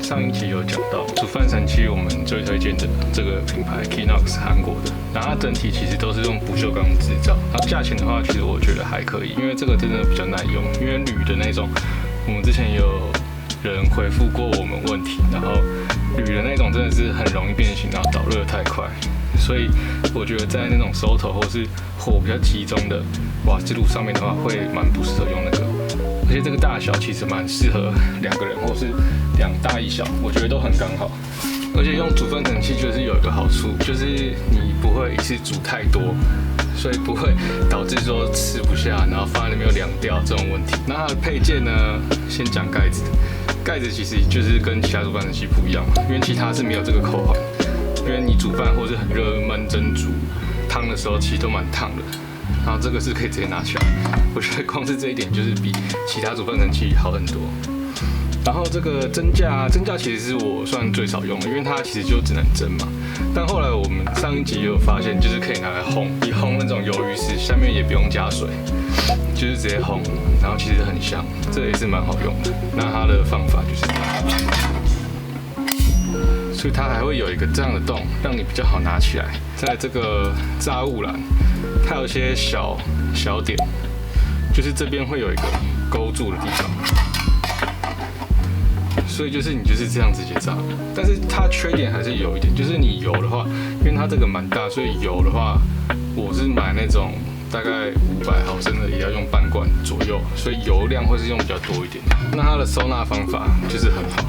上一集有讲到煮饭神器，我们最推荐的这个品牌 Kinox 韩国的，然后它整体其实都是用不锈钢制造，然后价钱的话，其实我觉得还可以，因为这个真的比较耐用，因为铝的那种，我们之前也有人回复过我们问题，然后铝的那种真的是很容易变形，然后导热太快，所以我觉得在那种收头或是火比较集中的瓦斯炉上面的话，会蛮不适合用那个。而且这个大小其实蛮适合2个人，或是2大1小，我觉得都很刚好。而且用煮饭神器就是有一个好处，就是你不会一次煮太多，所以不会导致说吃不下，然后放在那边又凉掉这种问题。那它的配件呢，先讲盖子。盖子其实就是跟其他煮饭神器不一样嘛，因为其他是没有这个扣环，因为你煮饭或是很热焖蒸煮汤的时候，其实都蛮烫的。然后这个是可以直接拿起来，我觉得光是这一点就是比其他煮饭神器好很多。然后这个蒸架其实是我算最少用的，因为它其实就只能蒸嘛。但后来我们上一集也有发现，就是可以拿来烘，一烘那种鱿鱼丝，下面也不用加水，就是直接烘，然后其实很香，这也是蛮好用的。那它的方法就是这样，所以它还会有一个这样的洞，让你比较好拿起来。在这个炸物栏，它有一些小点，就是这边会有一个勾住的地方。所以就是你就是这样直接炸，但是它缺点还是有一点，就是你油的话，因为它这个蛮大，所以油的话，我是买那种大概500毫升的，也要用半罐左右，所以油量会是用比较多一点。那它的收纳方法就是很好，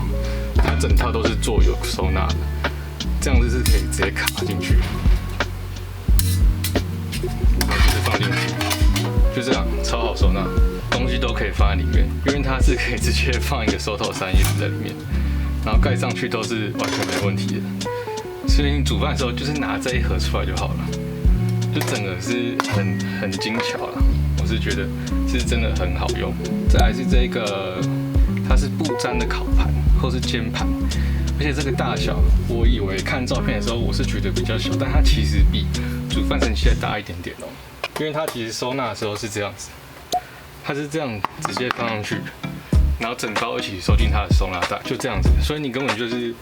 它整套都是做有收纳的，这样子是可以直接卡进去，然后就是放进去，就这样超好收纳。东西都可以放在里面，因为它是可以直接放一个收头3叶子在里面，然后盖上去都是完全没问题的。所以你煮饭的时候就是拿这一盒出来就好了，就整个是很精巧啦。我是觉得是真的很好用。再来是这个，它是不粘的烤盘或是煎盘，而且这个大小，我以为看照片的时候我是觉得比较小，但它其实比煮饭神器再大一点点哦，因为它其实收纳的时候是这样子。它是这样直接放上去，然后整包一起收进它的收纳袋，就这样子。所以你根本就是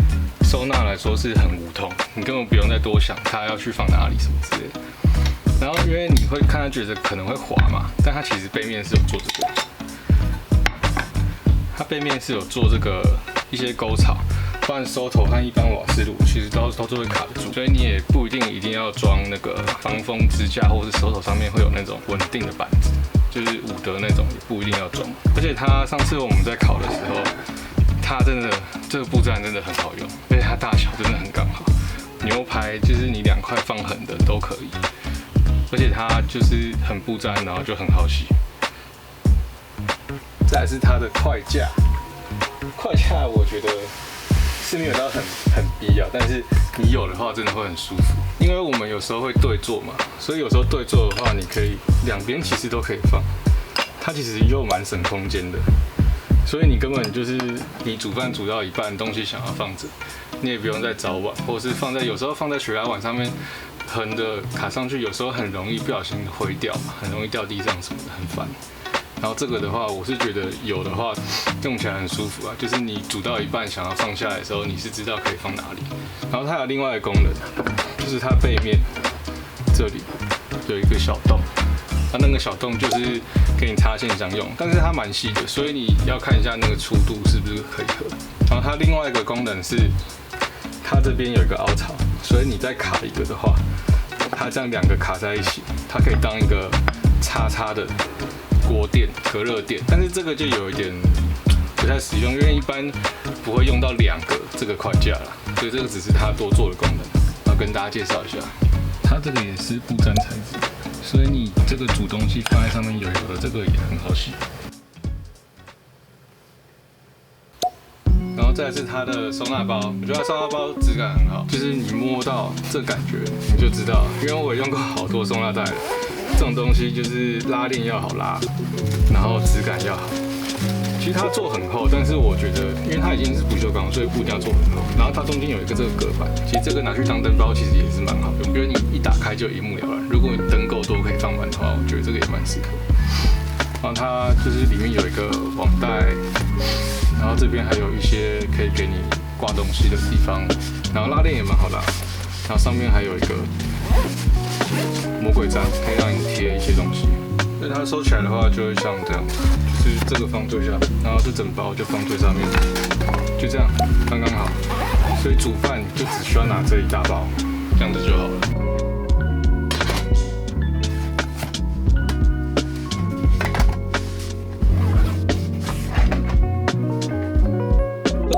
收纳来说是很无痛，你根本不用再多想它要去放哪里什么之类的。然后因为你会看它觉得可能会滑嘛，但它其实背面是有做这个，它背面是有做这个一些沟槽，不然收头和一般瓦斯炉其实都是会卡得住，所以你也不一定要装那个防风支架，或是收头上面会有那种稳定的板子。就是伍德那种也不一定要装，而且它上次我们在烤的时候，它真的这个不粘真的很好用，而且它大小真的很刚好。牛排就是你2块放横的都可以，而且它就是很不粘，然后就很好洗。再来是它的筷架，筷架我觉得是没有到很必要，但是你有的话真的会很舒服。因为我们有时候会对坐嘛，所以有时候对坐的话，你可以2边其实都可以放，它其实又蛮省空间的，所以你根本就是你煮饭煮到一半，东西想要放着，你也不用再找碗，或者是有时候放在雪拉碗上面横的卡上去，有时候很容易不小心挥掉嘛，很容易掉地上什么的，很烦。然后这个的话，我是觉得有的话用起来很舒服啊，就是你煮到一半想要放下来的时候，你是知道可以放哪里。然后它有另外一个功能，就是它背面这里有一个小洞，它那个小洞就是给你插线香用，但是它蛮细的，所以你要看一下那个粗度是不是可以合。然后它另外一个功能是，它这边有一个凹槽，所以你再卡一个的话，它这样2个卡在一起，它可以当一个叉的锅垫、隔热垫，但是这个就有一点不太实用，因为一般不会用到2个这个筷架啦，所以这个只是它多做的功能，然后跟大家介绍一下。它这个也是不粘材质，所以你这个煮东西放在上面油的，这个也很好洗。然后再来是它的收纳包，我觉得它收纳包质感很好，就是你摸到这感觉你就知道，因为我也用过好多收纳袋了。这种东西就是拉链要好拉，然后质感要好。其实它做很厚，但是我觉得，因为它已经是不锈钢，所以不一定要做很厚。然后它中间有一个这个隔板，其实这个拿去当灯包其实也是蛮好用，因为你一打开就一目了然。如果你灯够多可以放满的话，我觉得这个也蛮适合。然后它就是里面有一个网袋，然后这边还有一些可以给你东西的地方，然后拉链也蛮好拉，然后上面还有一个魔鬼毡，可以让你贴一些东西。所以它收起来的话，就会像这样，就是这个放最下，然后这整包就放最上面，就这样，刚刚好。所以煮饭就只需要拿这一大包，这样子就好了。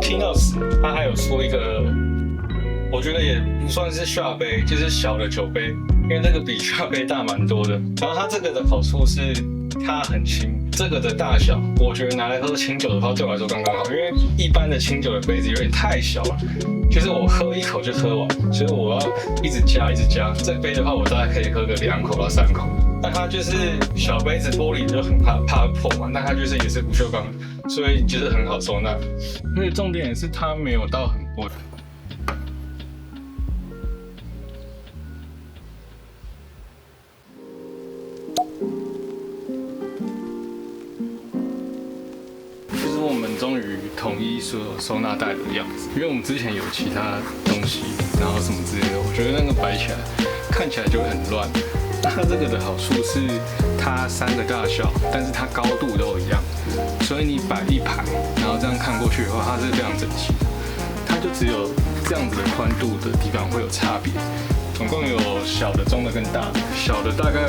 Kinox 它还有出一个，我觉得也不算是下杯，就是小的酒杯，因为这个比下杯大蛮多的。然后它这个的好处是它很轻，这个的大小，我觉得拿来喝清酒的话对我来说刚刚好，因为一般的清酒的杯子有点太小了，就是我喝一口就喝完，所以我要一直加一直加。这杯的话，我大概可以喝个2口到3口。但它就是小杯子，玻璃就很怕破嘛，那它就是也是不锈钢，所以就是很好收纳。而且重点也是它没有到很薄。就是我们终于统一所有收纳袋的样子，因为我们之前有其他东西，然后什么之类的，我觉得那个摆起来看起来就会很乱。它这个的好处是它3个大小，但是它高度都一样，所以你摆一排，然后这样看过去的话，它是非常整齐的。它就只有这样子的宽度的地方会有差别，总共有小的、中的跟大的。小的大概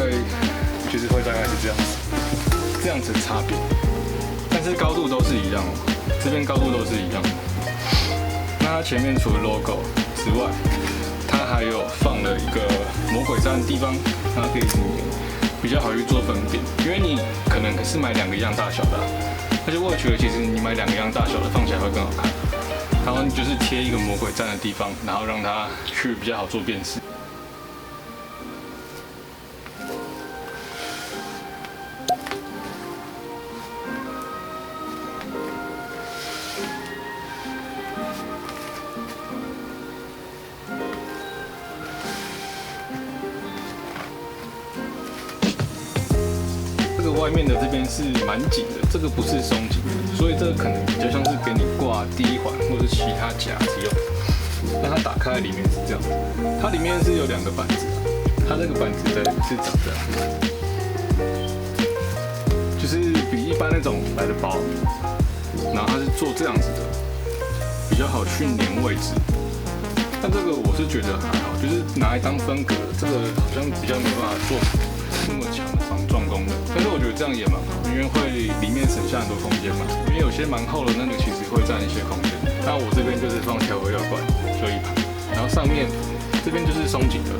就是会大概是这样子的差别，但是高度都是一样的，这边高度都是一样的。那它前面除了 logo 之外，它还有放了一个魔鬼毡的地方，它可以比较好去做分辨，因为你可能是买2个一样大小的，而且我也觉得其实你买2个一样大小的放起来会更好看。然后你就是贴一个魔鬼毡的地方，然后让它去比较好做辨识。这个外面的这边是蛮紧的，这个不是松紧的，所以这个可能比较像是给你挂第1环或者其他夹子用。那它打开里面是这样，它里面是有2个板子，它这个板子是长这样，就是比一般那种来的薄，然后它是做这样子的，比较好去粘位置。但这个我是觉得还好，就是拿来当分隔，这个好像比较没办法做那么强的防撞功能，但是我觉得这样也蛮好，因为会里面省下很多空间嘛。因为有些蛮厚的那个其实会占一些空间。那我这边就是放调味料罐，就一排，然后上面这边就是松紧的，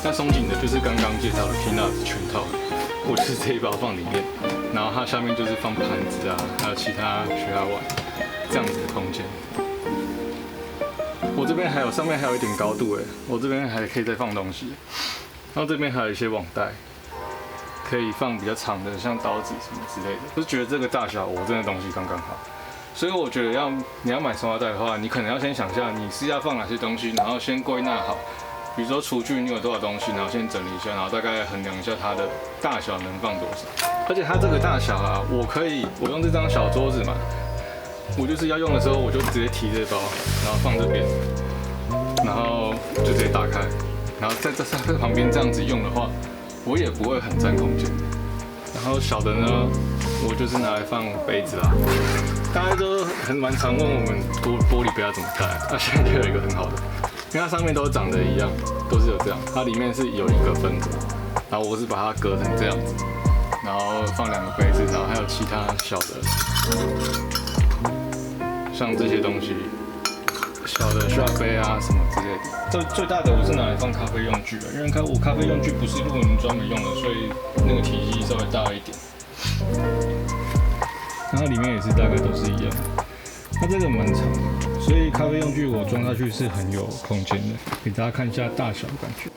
那松紧的就是刚刚介绍的 Kinox 全套，我就是这一包放里面，然后它下面就是放盘子啊，还有其他雪茄碗这样子的空间。我这边还有上面还有一点高度哎，我这边还可以再放东西，然后这边还有一些网袋。可以放比较长的，像刀子什么之类的，就觉得这个大小我真的东西刚刚好，所以我觉得你要买收纳袋的话，你可能要先想一下你是要放哪些东西，然后先归纳好，比如说厨具你有多少东西，然后先整理一下，然后大概衡量一下它的大小能放多少。而且它这个大小啊，我用这张小桌子嘛，我就是要用的时候我就直接提这包，然后放这边，然后就直接打开，然后在这旁边这样子用的话。我也不会很占空间，然后小的呢，我就是拿来放杯子啦。大家都蛮常问我们玻璃杯要怎么盖，那现在就有一个很好的，因为它上面都长得一样，都是有这样，它里面是有一个分隔，然后我是把它隔成这样子，然后放2个杯子，然后还有其他小的，像这些东西。小的刷杯啊什么之类的，最大的我是拿来放咖啡用具的，因为我咖啡用具不是露营专门用的，所以那个体积稍微大一点。然后里面也是大概都是一样，它这个蛮长的，所以咖啡用具我装下去是很有空间的，给大家看一下大小的感觉。